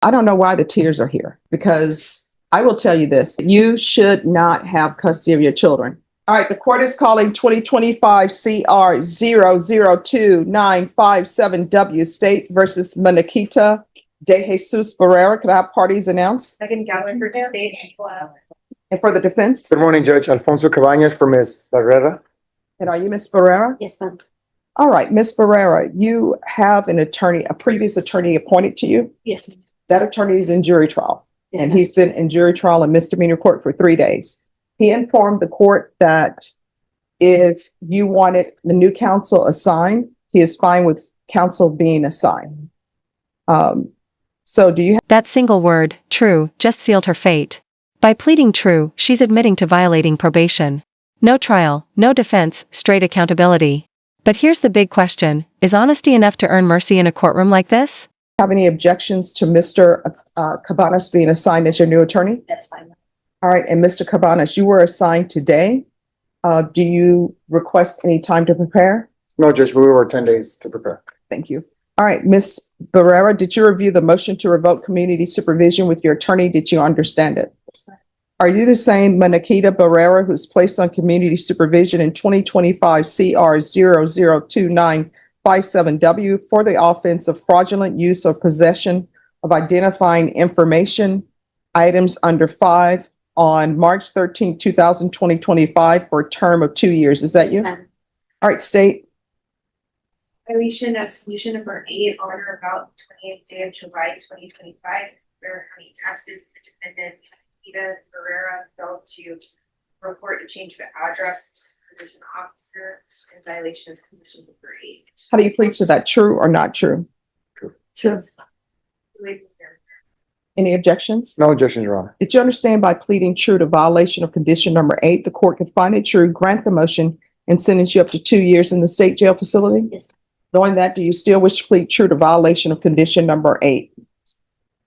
I don't know why the tears are here, because I will tell you this, you should not have custody of your children. All right, the court is calling 2025 CR 002957W State versus Maniquita de Jesus Barrera. Could I have parties announced? Megan Gallagher, State. And for the defense? Good morning, Judge. Alfonso Cabañas for Ms. Barrera. And are you Ms. Barrera? Yes, ma'am. All right, Ms. Barrera, you have an attorney, a previous attorney appointed to you. Yes, ma'am. That attorney is in jury trial, Yes, and ma'am. he's been in jury trial and misdemeanor court for 3 days. He informed the court that if you wanted the new counsel assigned, he is fine with counsel being assigned. So do you have That single word, true, just sealed her fate. By pleading true, she's admitting to violating probation. No trial, no defense, straight accountability. But here's the big question, is honesty enough to earn mercy in a courtroom like this? any objections to Mr. Cabanas being assigned as your new attorney? That's fine. All right, and Mr. Cabanas, you were assigned today. Do you request any time to prepare? No, Judge, we were 10 days to prepare. Thank you. All right, Ms. Barrera, did you review the motion to revoke community supervision with your attorney? Did you understand it? Yes, ma'am. Are you the same Maniquita Barrera who's placed on community supervision in 2025 CR 002957W for the offense of fraudulent use or possession of identifying information items under 5 on March 13, 2025 for a term of 2 years? Is that you? Ma'am. All right, state. Violation of solution number 8 on or about 28th day of July 2025, Barrera County taxes, the defendant, Ida Barrera, failed to report a change of address to supervision officer in violation of condition number 8. How do you plead to that? True or not true? True. Any objections? No objection, Your Honor. Did you understand by pleading true to violation of condition number 8, the court could find it true, grant the motion, and sentence you up to 2 years in the state jail facility? Yes. Knowing that, do you still wish to plead true to violation of condition number 8?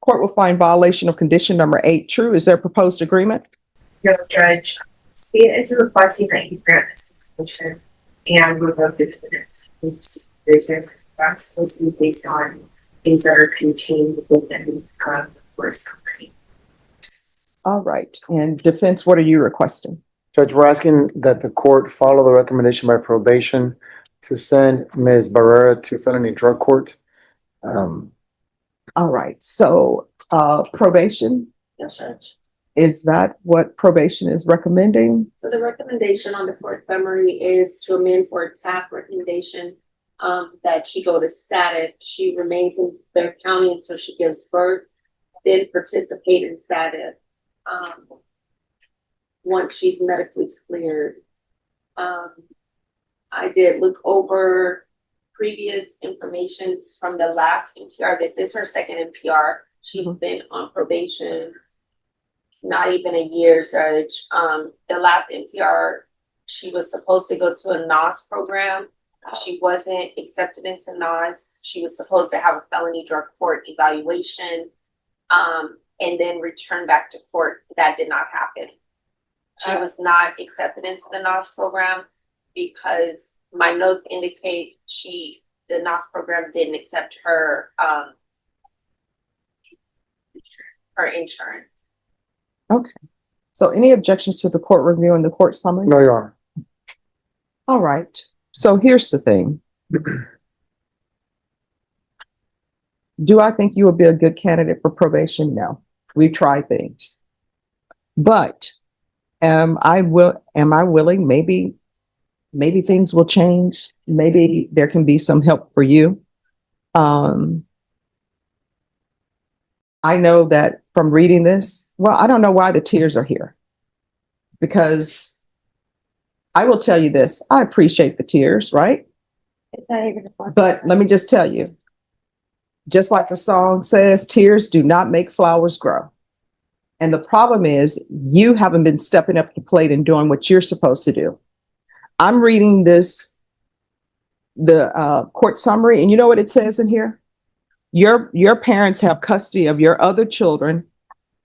Court will find violation of condition number 8 true. Is there a proposed agreement? No, Judge. State is requesting that you grant this motion and revoke the defendant's supervision. That's supposed to be based on things that are contained within the force company. All right. And defense, what are you requesting? Judge, we're asking that the court follow the recommendation by probation to send Ms. Barrera to felony drug court. All right. So probation, Yes, Judge. is that what probation is recommending? So the recommendation on the court summary is to amend for a TAP recommendation that she go to SATIF. She remains in Bear County until she gives birth, then participate in SATIF once she's medically cleared. I did look over previous information from the last MTR. This is her second MTR. She's been on probation not even a year, Judge. The last MTR, she was supposed to go to a NOS program. She wasn't accepted into NOS. She was supposed to have a felony drug court evaluation, and then return back to court. That did not happen. She was not accepted into the NOS program because my notes indicate the NOS program didn't accept her insurance. Okay. So any objections to the court review and the court summary? No, Your Honor. All right. So here's the thing. Do I think you would be a good candidate for probation? No. We've tried things. But am I willing? Maybe things will change. Maybe there can be some help for you. I know that from reading this, well, I don't know why the tears are here, because I will tell you this, I appreciate the tears, right? It's not even a fun. But let me just tell you, just like the song says, tears do not make flowers grow. And the problem is you haven't been stepping up to the plate and doing what you're supposed to do. I'm reading the court summary, and you know what it says in here? Your parents have custody of your other children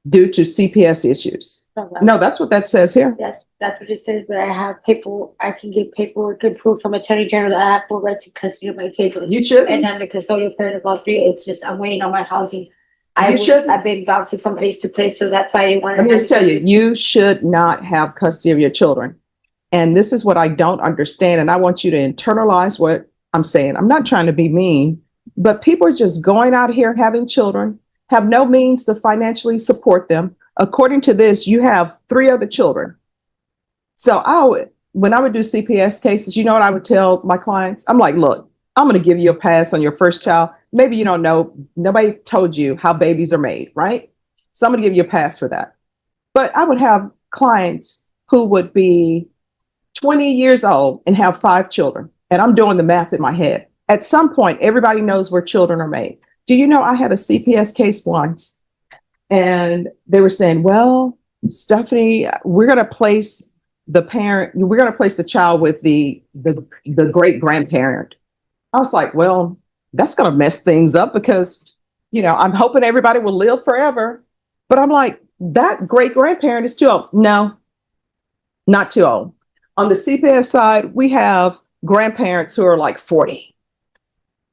due to CPS issues. No, that's what that says here. That's what it says, but I have paper, I can get paperwork and proof from Attorney General that I have full rights to custody of my kids. You should. And I'm the custodial parent of all 3. It's just, I'm waiting on my housing. shouldn't. I've been bouncing from place to place, so that's why I didn't want to. Let me just tell you, you should not have custody of your children. And this is what I don't understand. And I want you to internalize what I'm saying. I'm not trying to be mean, but people are just going out here having children, have no means to financially support them. According to this, you have 3 other children. So when I would do CPS cases, you know what I would tell my clients? I'm like, look, I'm going to give you a pass on your first child. Maybe you don't know, nobody told you how babies are made, right? So I'm going to give you a pass for that. But I would have clients who would be 20 years old and have 5 children. And I'm doing the math in my head. At some point, everybody knows where children are made. Do you know I had a CPS case once and they were saying, well, Stephanie, we're going to place the child with the great grandparent. I was like, well, that's going to mess things up because, I'm hoping everybody will live forever. But I'm like, that great grandparent is too old. No, not too old. On the CPS side, we have grandparents who are like 40.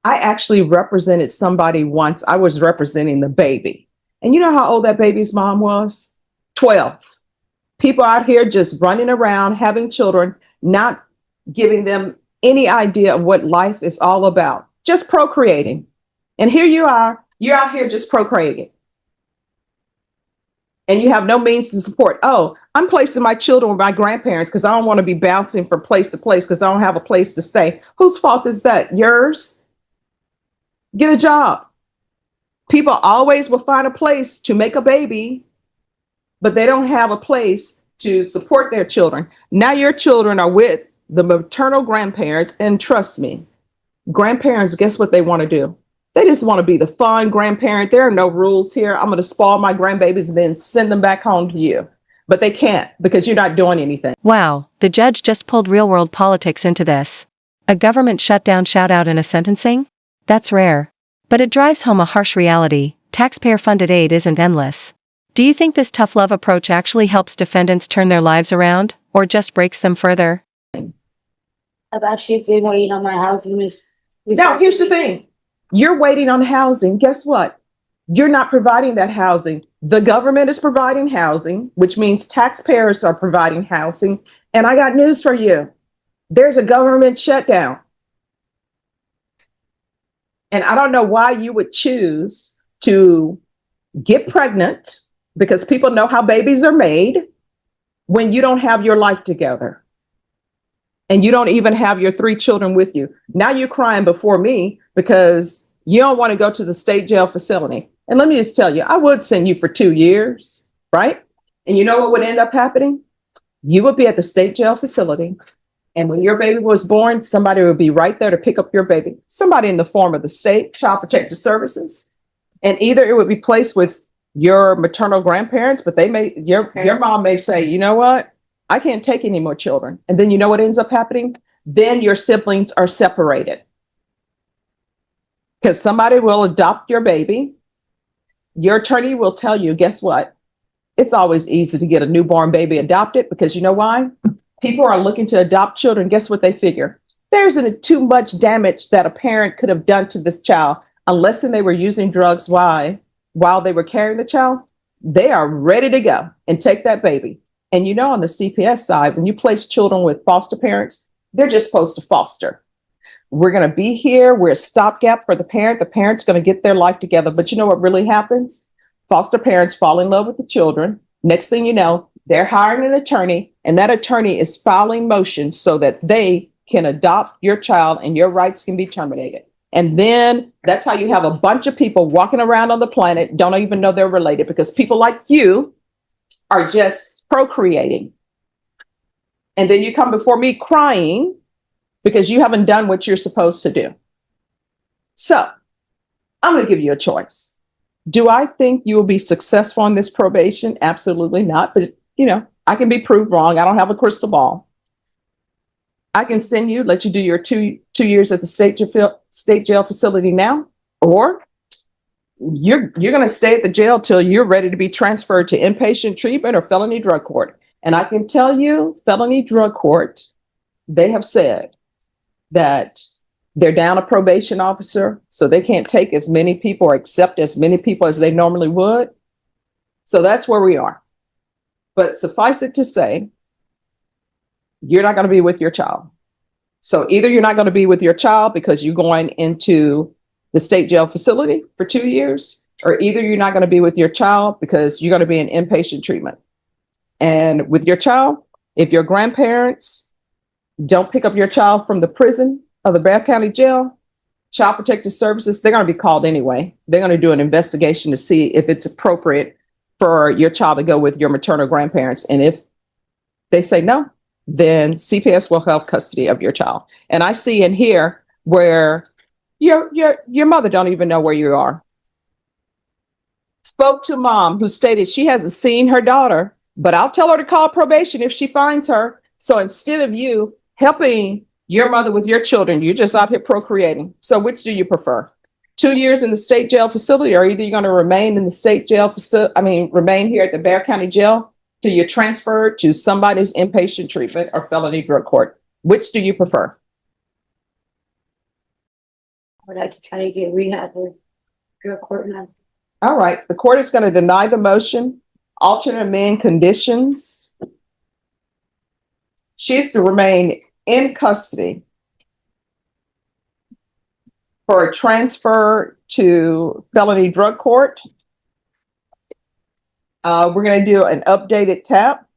I actually represented somebody once. I was representing the baby. And you know how old that baby's mom was? 12. People out here just running around, having children, not giving them any idea of what life is all about, just procreating. And here you are, you're out here just procreating. And you have no means to support. Oh, I'm placing my children with my grandparents because I don't want to be bouncing from place to place because I don't have a place to stay. Whose fault is that? Yours? Get a job. People always will find a place to make a baby, but they don't have a place to support their children. Now your children are with the maternal grandparents, and trust me, grandparents, guess what they want to do? They just want to be the fun grandparent. There are no rules here. I'm going to spoil my grandbabies and then send them back home to you. But they can't because you're not doing anything. Wow, the judge just pulled real-world politics into this. A government shutdown shout-out in a sentencing? That's rare. But it drives home a harsh reality: taxpayer-funded aid isn't endless. Do you think this tough love approach actually helps defendants turn their lives around, or just breaks them further? I've actually been waiting on my housing. Now, here's the thing. You're waiting on housing. Guess what? You're not providing that housing. The government is providing housing, which means taxpayers are providing housing. And I got news for you. There's a government shutdown. And I don't know why you would choose to get pregnant, because people know how babies are made, when you don't have your life together. And you don't even have your 3 children with you. Now you're crying before me because you don't want to go to the state jail facility. And let me just tell you, I would send you for 2 years, right? And you know what would end up happening? You would be at the state jail facility. And when your baby was born, somebody would be right there to pick up your baby. Somebody in the form of the state, Child Protective Services. And either it would be placed with your maternal grandparents, but your mom may say, you know what? I can't take any more children. And then you know what ends up happening? Then your siblings are separated. Because somebody will adopt your baby. Your attorney will tell you, guess what? It's always easy to get a newborn baby adopted, because you know why? People are looking to adopt children. Guess what they figure? There isn't too much damage that a parent could have done to this child, unless they were using drugs while they were carrying the child. They are ready to go and take that baby. And on the CPS side, when you place children with foster parents, they're just supposed to foster. We're going to be here. We're a stopgap for the parent. The parent's going to get their life together. But you know what really happens? Foster parents fall in love with the children. Next thing you know, they're hiring an attorney, and that attorney is filing motions so that they can adopt your child and your rights can be terminated. And then that's how you have a bunch of people walking around on the planet, don't even know they're related, because people like you are just procreating. And then you come before me crying because you haven't done what you're supposed to do. So I'm going to give you a choice. Do I think you will be successful on this probation? Absolutely not. But, I can be proved wrong. I don't have a crystal ball. I can let you do your two years at the state jail facility now, or you're going to stay at the jail till you're ready to be transferred to inpatient treatment or felony drug court. And I can tell you, felony drug court, they have said that They're down a probation officer, so they can't take as many people or accept as many people as they normally would. So that's where we are. But suffice it to say, you're not going to be with your child. So either you're not going to be with your child because you're going into the state jail facility for 2 years, or either you're not going to be with your child because you're going to be in inpatient treatment. And with your child, if your grandparents don't pick up your child from the prison of the Bath County Jail, Child Protective Services, they're going to be called anyway. They're going to do an investigation to see if it's appropriate for your child to go with your maternal grandparents. And if they say no, then CPS will have custody of your child. And I see in here where your mother don't even know where you are. Spoke to mom who stated she hasn't seen her daughter, but I'll tell her to call probation if she finds her. So instead of you helping your mother with your children, you're just out here procreating. So which do you prefer? 2 years in the state jail facility, or either you're going to remain in the state jail facility, remain here at the Bath County Jail till you're transferred to somebody's inpatient treatment or felony drug court. Which do you prefer? I would like to try to get rehab or drug court now. All right, the court is going to deny the motion, alternate amend conditions. She's to remain in custody for a transfer to felony drug court. We're going to do an updated TAP.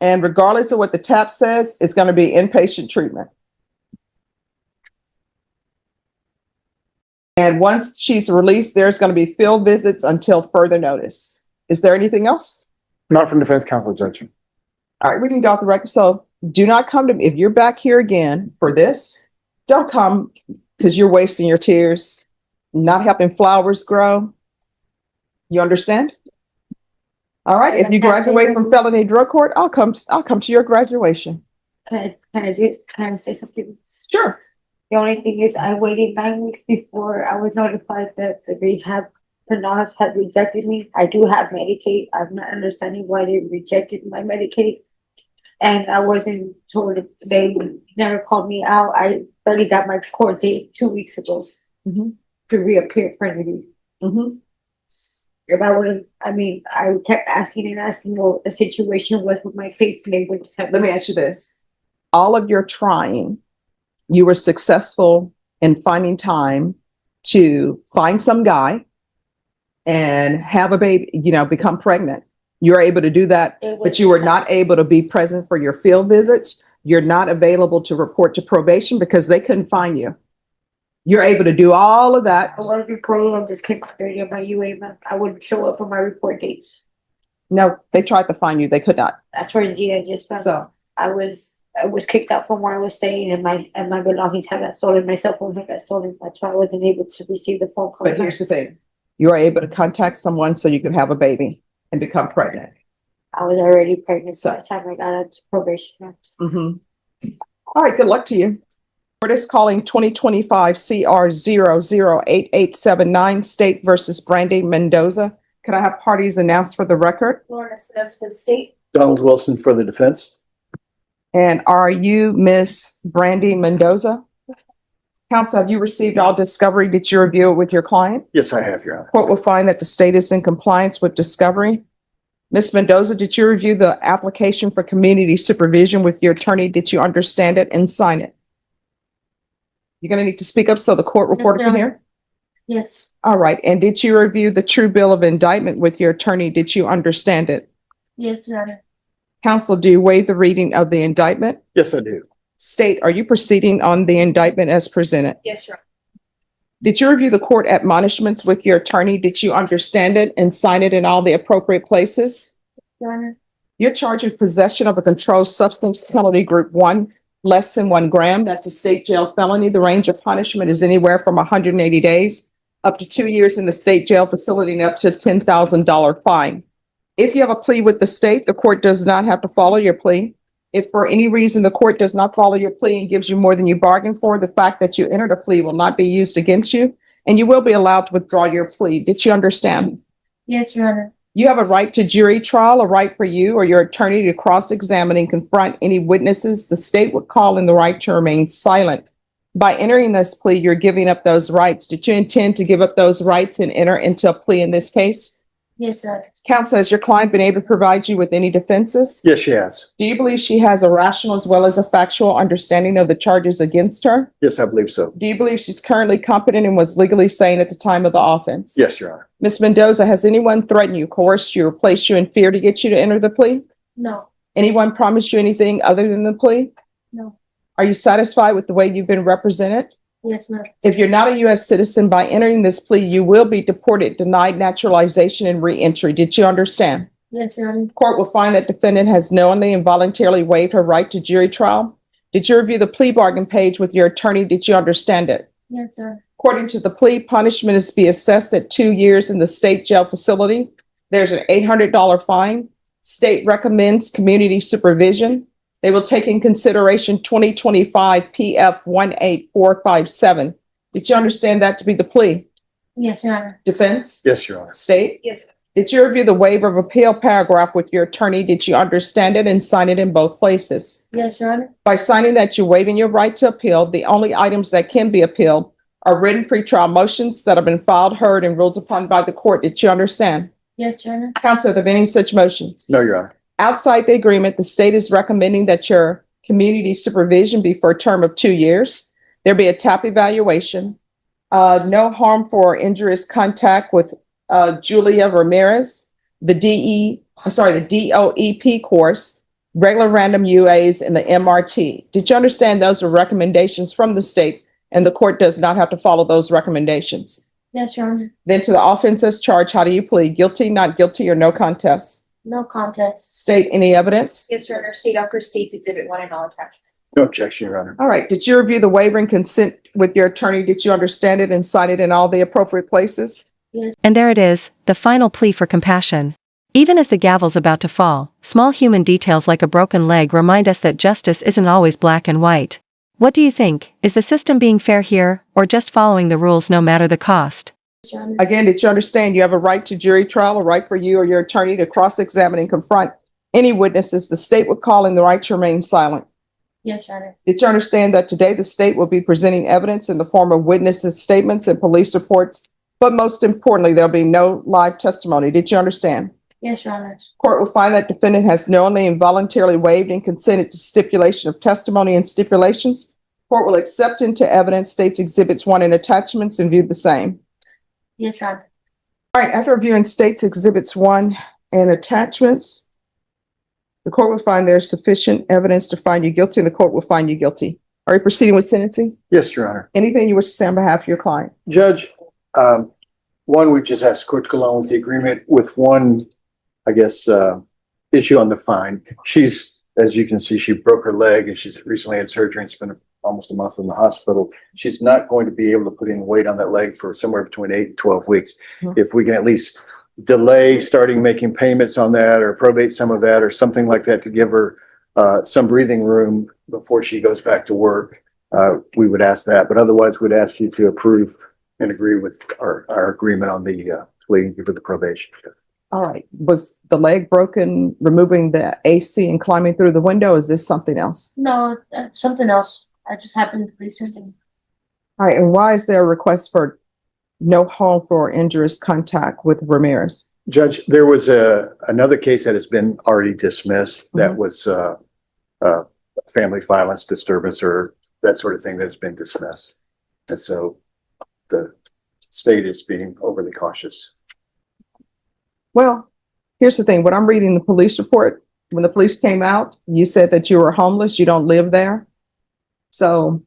And regardless of what the TAP says, it's going to be inpatient treatment. And once she's released, there's going to be field visits until further notice. Is there anything else? Not from defense counsel, Judge. All right, reading off the record. So do not come to me. If you're back here again for this, don't come because you're wasting your tears, not helping flowers grow. You understand? All right. If you graduate from felony drug court, I'll come to your graduation. Can I say something? Sure. The only thing is I waited 9 weeks before I was notified that the rehab nurse had rejected me. I do have Medicaid. I'm not understanding why they rejected my Medicaid. And I wasn't told, they never called me out. I barely got my court date 2 weeks ago to reappear for interview. If I wouldn't, I kept asking and asking what the situation was with my case, and they wouldn't tell me. Let me ask you this. All of your trying, you were successful in finding time to find some guy and have a baby, become pregnant. You're able to do that, but you were not able to be present for your field visits. You're not available to report to probation because they couldn't find you. You're able to do all of that. I was reporting on this came clarity on my UA. I wouldn't show up for my report dates. No, they tried to find you. They could not. That's where I just found out. I was kicked out from where I was staying, and my belongings had got stolen. My cell phone had got stolen. That's why I wasn't able to receive the phone call. But here's the thing. You are able to contact someone so you could have a baby and become pregnant. I was already pregnant by the time I got out to probation. All right, good luck to you. Court is calling 2025 CR 008879 State versus Brandy Mendoza. Could I have parties announced for the record? Lauren Espinosa for the state. Donald Wilson for the defense. And are you Miss Brandy Mendoza? Counsel, have you received all discovery? Did you review it with your client? Yes, I have, Your Honor. Court will find that the state is in compliance with discovery. Ms. Mendoza, did you review the application for community supervision with your attorney? Did you understand it and sign it? You're going to need to speak up so the court reporter can hear. Yes. All right. And did you review the true bill of indictment with your attorney? Did you understand it? Yes, Your Honor. Counsel, do you waive the reading of the indictment? Yes, I do. State, are you proceeding on the indictment as presented? Yes, Your Honor. Did you review the court admonishments with your attorney? Did you understand it and sign it in all the appropriate places? Your Honor. You're charged with possession of a controlled substance, penalty group 1, less than 1 gram. That's a state jail felony. The range of punishment is anywhere from 180 days up to 2 years in the state jail facility and up to $10,000 fine. If you have a plea with the state, the court does not have to follow your plea. If for any reason the court does not follow your plea and gives you more than you bargained for, the fact that you entered a plea will not be used against you, and you will be allowed to withdraw your plea. Did you understand? Yes, Your Honor. You have a right to jury trial, a right for you or your attorney to cross-examine and confront any witnesses the state would call in the right to remain silent. By entering this plea, you're giving up those rights. Did you intend to give up those rights and enter into a plea in this case? Yes, Your Honor. Counsel, has your client been able to provide you with any defenses? Yes, she has. Do you believe she has a rational as well as a factual understanding of the charges against her? Yes, I believe so. Do you believe she's currently competent and was legally sane at the time of the offense? Yes, Your Honor. Ms. Mendoza, has anyone threatened you, coerced you, or placed you in fear to get you to enter the plea? No, Anyone promised you anything other than the plea? no. Are you satisfied with the way you've been represented? Yes, ma'am. If you're not a U.S. citizen, by entering this plea, you will be deported, denied naturalization, and reentry. Did you understand? Yes, Your Honor. Court will find that defendant has knowingly and voluntarily waived her right to jury trial. Did you review the plea bargain page with your attorney? Did you understand it? Yes, Your Honor. According to the plea, punishment is to be assessed at 2 years in the state jail facility. There's an $800 fine. State recommends community supervision. They will take in consideration 2025 PF 18457. Did you understand that to be the plea? Yes, Your Honor. Defense? Yes, Your Honor. State? Yes, Did you review the waiver of appeal paragraph with your attorney? Did you understand it and sign it in both places? Yes, Your Honor. By signing that, you're waiving your right to appeal. The only items that can be appealed are written pretrial motions that have been filed, heard, and ruled upon by the court. Did you understand? Yes, Your Honor. Counsel, are there any such motions? No, Your Honor. Outside the agreement, the state is recommending that your community supervision be for a term of 2 years. There be a TAP evaluation, no harmful or injurious contact with Julia Ramirez, the DOEP course, regular random UAs, and the MRT. Did you understand those are recommendations from the state and the court does not have to follow those recommendations? Yes, Your Honor. Then to the offenses charged, how do you plead? Guilty, not guilty, or no contest? No contest. State any evidence? Yes, Your Honor. State offer states exhibit 1 and all attached. No objection, Your Honor. All right. Did you review the waiver and consent with your attorney? Did you understand it and sign it in all the appropriate places? And there it is, the final plea for compassion. Even as the gavel's about to fall, small human details like a broken leg remind us that justice isn't always black and white. What do you think? Is the system being fair here, or just following the rules no matter the cost? Yes, Your Honor. Again, did you understand you have a right to jury trial, a right for you or your attorney to cross-examine and confront any witnesses the state would call in the right to remain silent? Yes, Your Honor. Did you understand that today the state will be presenting evidence in the form of witnesses' statements and police reports? But most importantly, there'll be no live testimony. Did you understand? Yes, Your Honor. Court will find that defendant has knowingly and voluntarily waived and consented to stipulation of testimony and stipulations. Court will accept into evidence states exhibits 1 and attachments and view the same. Yes, Your Honor. All right, after reviewing states exhibits 1 and attachments, the court will find there's sufficient evidence to find you guilty and the court will find you guilty. Are you proceeding with sentencing? Yes, Your Honor. Anything you wish to say on behalf of your client? Judge, one, we just asked the court to go along with the agreement with one, I guess, issue on the fine. She's, as you can see, she broke her leg and she's recently had surgery and spent almost a month in the hospital. She's not going to be able to put any weight on that leg for somewhere between 8 and 12 weeks. Mhm. If we can at least delay starting making payments on that or probate some of that or something like that to give her some breathing room before she goes back to work, we would ask that. But otherwise, we'd ask you to approve and agree with our agreement on the plea for the probation. All right. Was the leg broken, removing the AC and climbing through the window? Is this something else? No, something else. That just happened recently. All right. And why is there a request for no harmful or injurious contact with Ramirez? Judge, there was another case that has been already dismissed that was family violence disturbance or that sort of thing that has been dismissed. And so the state is being overly cautious. Well, here's the thing. When I'm reading the police report, when the police came out, you said that you were homeless, you don't live there. So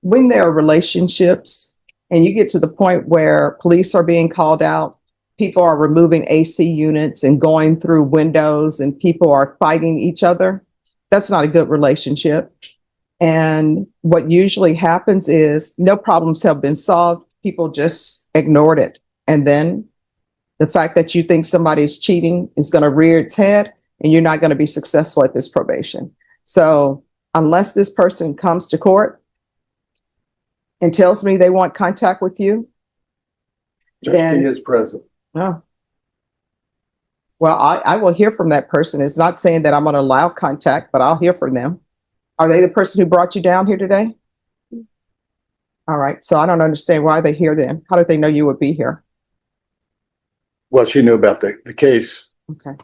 when there are relationships and you get to the point where police are being called out, people are removing AC units and going through windows and people are fighting each other, that's not a good relationship. And what usually happens is no problems have been solved. People just ignored it. And then the fact that you think somebody's cheating is going to rear its head and you're not going to be successful at this probation. So unless this person comes to court and tells me they want contact with you, Judge, then he is present. no. Well, I will hear from that person. It's not saying that I'm going to allow contact, but I'll hear from them. Are they the person who brought you down here today? All right. So I don't understand why they're here then. How did they know you would be here? Well, she knew about the case. Okay.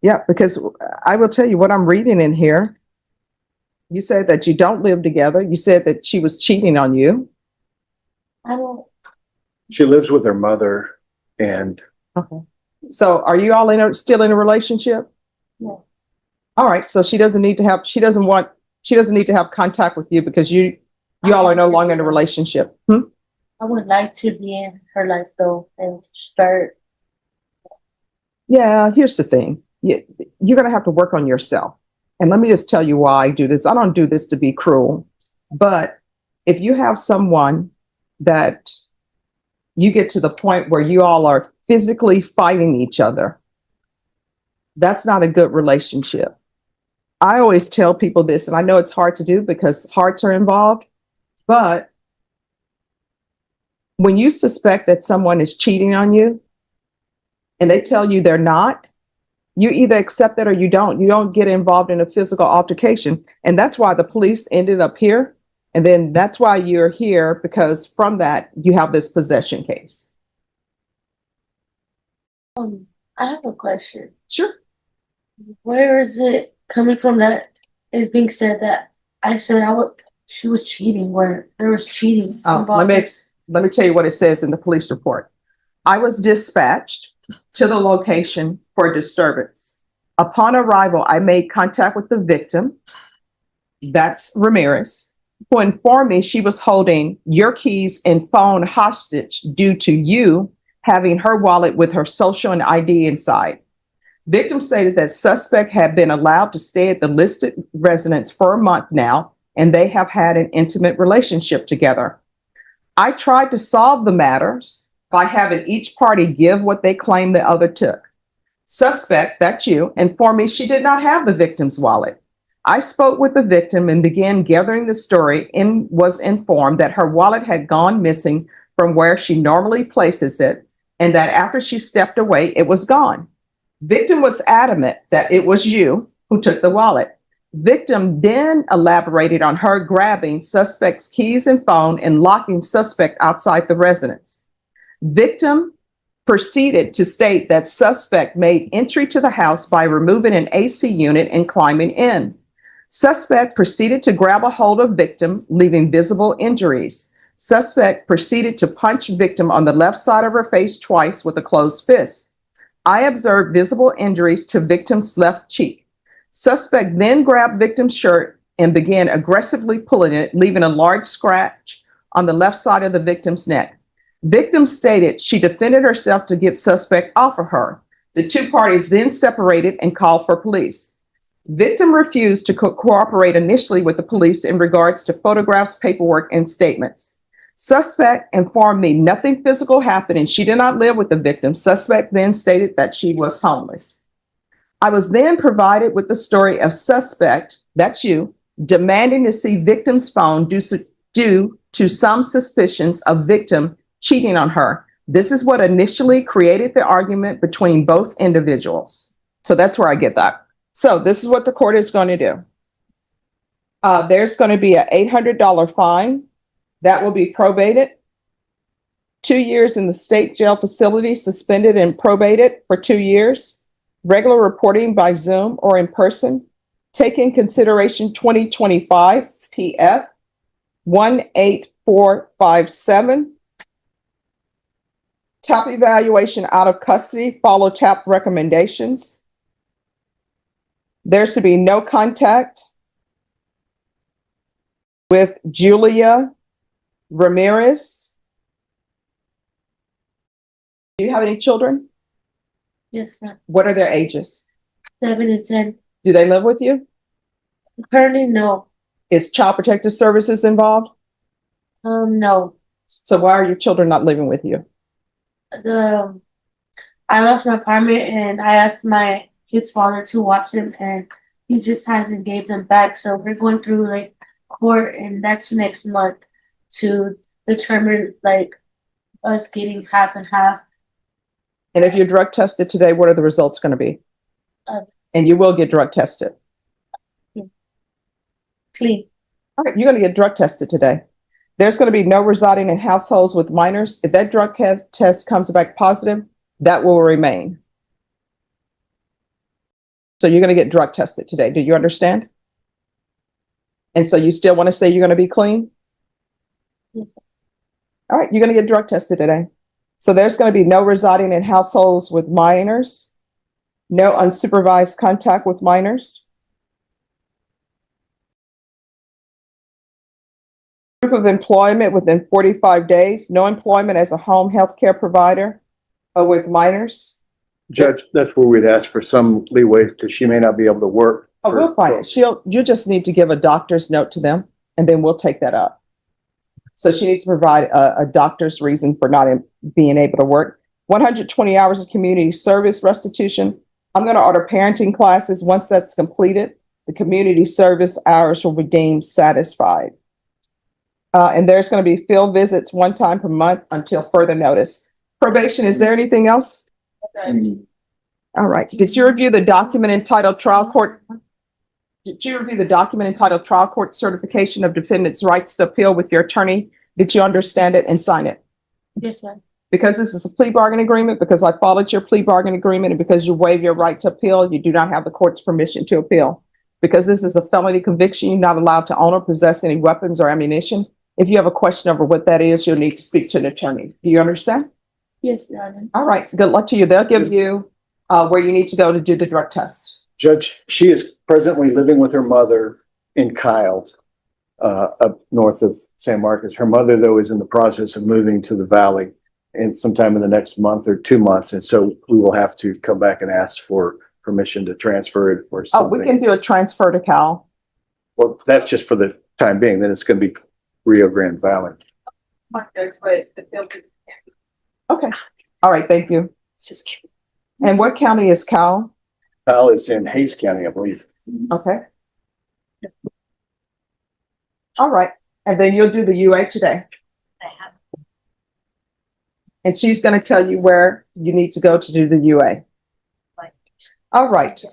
Yeah, because I will tell you what I'm reading in here. You said that you don't live together. You said that she was cheating on you. I don't, She lives with her mother and Okay. So are you all still in a relationship? No. All right. So she doesn't need to have, she doesn't need to have contact with you because you all are no longer in a relationship. I would like to be in her life though and start. Yeah, here's the thing. You're going to have to work on yourself. And let me just tell you why I do this. I don't do this to be cruel, but if you have someone that you get to the point where you all are physically fighting each other, that's not a good relationship. I always tell people this, and I know it's hard to do because hearts are involved, but when you suspect that someone is cheating on you and they tell you they're not, you either accept it or you don't. You don't get involved in a physical altercation. And that's why the police ended up here. And then that's why you're here, because from that, you have this possession case. I have a question. Sure. Where is it coming from that is being said that I said she was cheating, where there was cheating involved? Let me tell you what it says in the police report. I was dispatched to the location for disturbance. Upon arrival, I made contact with the victim, that's Ramirez, who informed me she was holding your keys and phone hostage due to you having her wallet with her social and ID inside. Victim stated that suspect had been allowed to stay at the listed residence for a month now, and they have had an intimate relationship together. I tried to solve the matters by having each party give what they claim the other took. Suspect, that's you, informed me she did not have the victim's wallet. I spoke with the victim and began gathering the story and was informed that her wallet had gone missing from where she normally places it, and that after she stepped away, it was gone. Victim was adamant that it was you who took the wallet. Victim then elaborated on her grabbing suspect's keys and phone and locking suspect outside the residence. Victim proceeded to state that suspect made entry to the house by removing an AC unit and climbing in. Suspect proceeded to grab a hold of victim, leaving visible injuries. Suspect proceeded to punch victim on the left side of her face twice with a closed fist. I observed visible injuries to victim's left cheek. Suspect then grabbed victim's shirt and began aggressively pulling it, leaving a large scratch on the left side of the victim's neck. Victim stated she defended herself to get suspect off of her. The two parties then separated and called for police. Victim refused to cooperate initially with the police in regards to photographs, paperwork, and statements. Suspect informed me nothing physical happened and she did not live with the victim. Suspect then stated that she was homeless. I was then provided with the story of suspect, that's you, demanding to see victim's phone due to some suspicions of victim cheating on her. This is what initially created the argument between both individuals. So that's where I get that. So this is what the court is going to do. There's going to be an $800 fine that will be probated. 2 years in the state jail facility, suspended and probated for 2 years. Regular reporting by Zoom or in person. Take in consideration 2025 PF 18457. TAP evaluation out of custody. Follow TAP recommendations. There's to be no contact with Julia Ramirez. Do you have any children? Yes, ma'am. What are their ages? 7 and 10. Do they live with you? Currently, no. Is Child Protective Services involved? No. So why are your children not living with you? I lost my apartment and I asked my kid's father to watch them and he just hasn't gave them back. So we're going through like court and that's next month to determine like us getting half and half. And if you're drug tested today, what are the results going to be? And you will get drug tested. Clean. All right, you're going to get drug tested today. There's going to be no residing in households with minors. If that drug test comes back positive, that will remain. So you're going to get drug tested today. Do you understand? And so you still want to say you're going to be clean? Yes. All right, you're going to get drug tested today. So there's going to be no residing in households with minors, no unsupervised contact with minors. Proof of employment within 45 days, no employment as a home health care provider with minors. Judge, that's where we'd ask for some leeway because she may not be able to work. Oh, we'll find it. You just need to give a doctor's note to them and then we'll take that up. So she needs to provide a doctor's reason for not being able to work. 120 hours of community service restitution. I'm going to order parenting classes. Once that's completed, the community service hours will be deemed satisfied. And there's going to be field visits 1 time per month until further notice. Probation, is there anything else? All right. Did you review the document entitled trial court? Did you review the document entitled trial court certification of defendant's rights to appeal with your attorney? Did you understand it and sign it? Yes, ma'am. Because this is a plea bargain agreement, because I followed your plea bargain agreement, and because you waive your right to appeal, you do not have the court's permission to appeal. Because this is a felony conviction, you're not allowed to own or possess any weapons or ammunition. If you have a question over what that is, you'll need to speak to an attorney. Do you understand? Yes, Your Honor. All right. Good luck to you. They'll give you where you need to go to do the drug test. Judge, she is presently living with her mother in Kyle, up north of San Marcos. Her mother, though, is in the process of moving to the valley in sometime in the next month or 2 months. And so we will have to come back and ask for permission to transfer it or Oh, we something. can do a transfer to Cal. Well, that's just for the time being. Then it's going to be Rio Grande Valley. Okay. All right. Thank you. And what county is Cal? Kyle is in Hayes County, I believe. Okay. All right. And then you'll do the UA today. And she's going to tell you where you need to go to do the UA. All right.